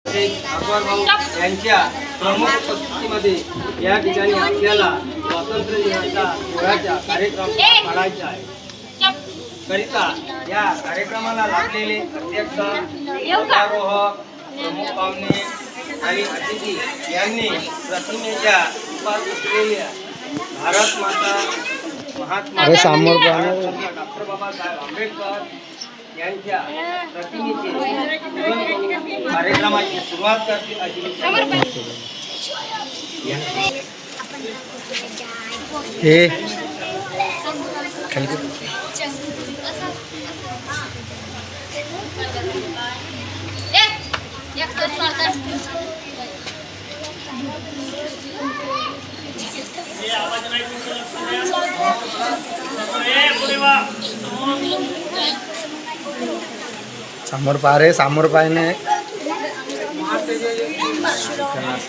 अकबर भाऊ यांच्या प्रमुख उपस्थितीमध्ये या ठिकाणी आपल्याला स्वातंत्र्य दिनाच्या सोहळ्याचा कार्यक्रम काढायचा आहे. करिता या कार्यक्रमाला लागलेले अध्यक्ष, ध्वजारोहक, प्रमुख पाहुणे आणि अतिथी यांनी प्रतिमेच्या रूपात असलेल्या भारत माता महात्मा डॉक्टर बाबासाहेब आंबेडकर यांच्या प्रतिमेचे कार्यक्रमाची सुरुवात करतील अशी समोर पहा रे, समोर पाहिने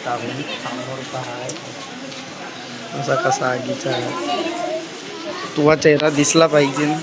समोर पहाय असा कसा आगीचा आहे. तुझा चेहरा दिसला पाहिजे ना.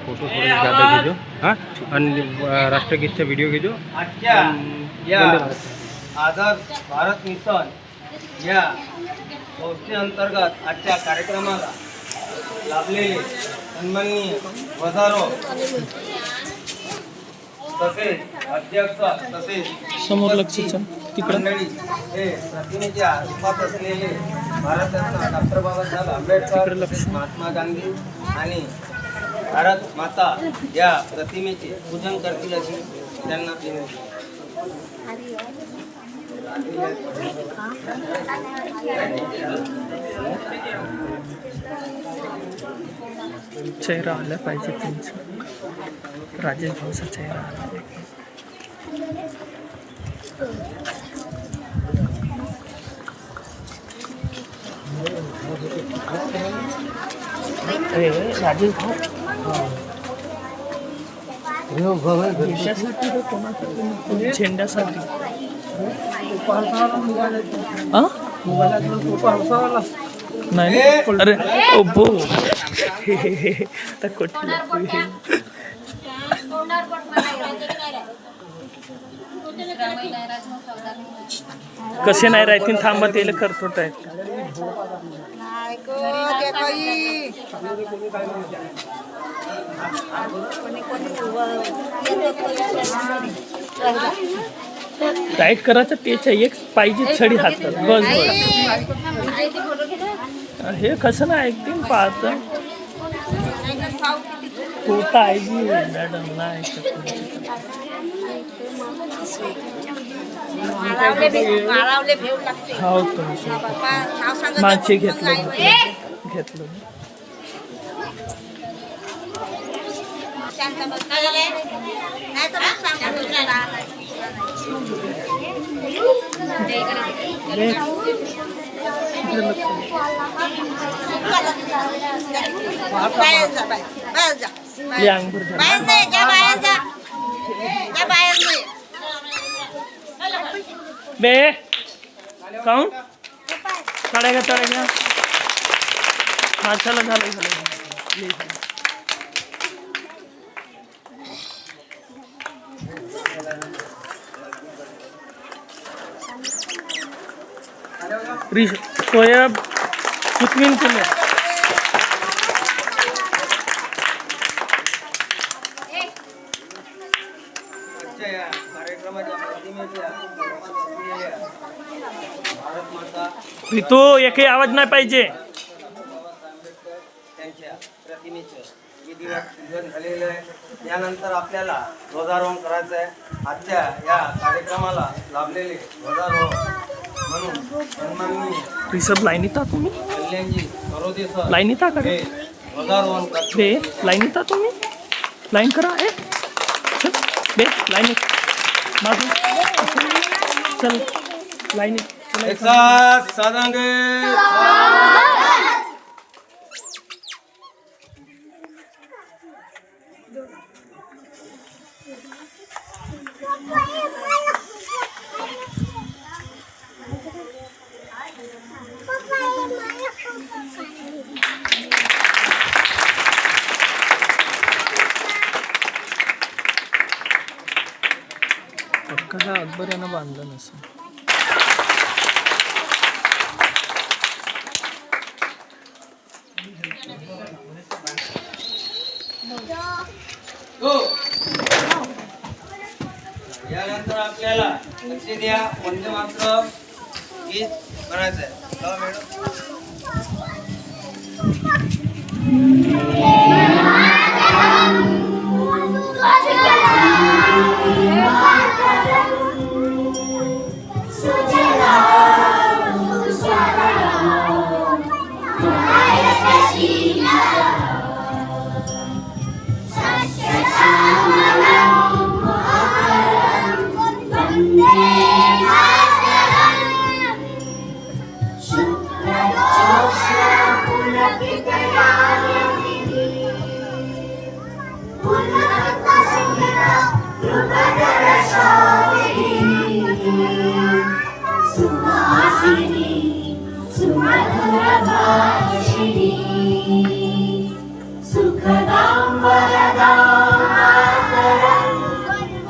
फोटो ज्यादा घेजो हाँ आणि राष्ट्रगीतचा व्हिडिओ घेजो. आजच्या या आझाद भारत मिशन या संस्थेअंतर्गत आजच्या कार्यक्रमाला लाभलेले सन्माननीय ध्वजारोहक तसेच अध्यक्ष तसेच समोर लक्ष मंडळी हे प्रतिमेच्या रूपात असलेले भारतरत्न डॉक्टर बाबासाहेब आंबेडकर, महात्मा गांधी आणि भारत माता या प्रतिमेचे पूजन करतील अशी त्यांना विनंती. चेहरा आला पाहिजे त्यांचा, राजेश भाऊचा चेहरा आला. राजेश भाऊ झेंड्यासाठी नाही. अरे ओबो कसे नाही राहतील थांबत येईल करतो टाईप. टाईट करायचं त्याच्या एक पाहिजे छडी हातात बस. हे कसं ना ऐकतील पाहत होता ऐकली मॅडम नाही हो तुमचं मागचे घेतलं बे काऊन चढेगा चढेगा माणसाला झालं सोयाब कुतमीन केलं. तू एकही आवाज नाही पाहिजे. त्यांच्या प्रतिमेचं विधिवत पूजन झालेलं आहे. यानंतर आपल्याला ध्वजारोहण करायचं आहे. आजच्या या कार्यक्रमाला लाभलेले ध्वजारोहक म्हणून सन्माननीय सब लाईनीत तुम्ही कल्याणजी सरोदे सर लाईनीत ध्वजारोहण बे लाईनीत तुम्ही लाईन करा. बे लाईनीत माझं चल लाईनीत एक साथ साधांगे. पक्का हा अकबर यानं बांधलं नसेल. यानंतर आपल्याला लक्ष द्या, वंदे मातरम गीत म्हणायचं आहे. लावा मॅडम. सुखदां वरदां मातरं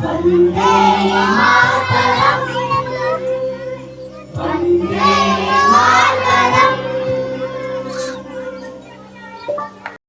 वन्दे मातरम्.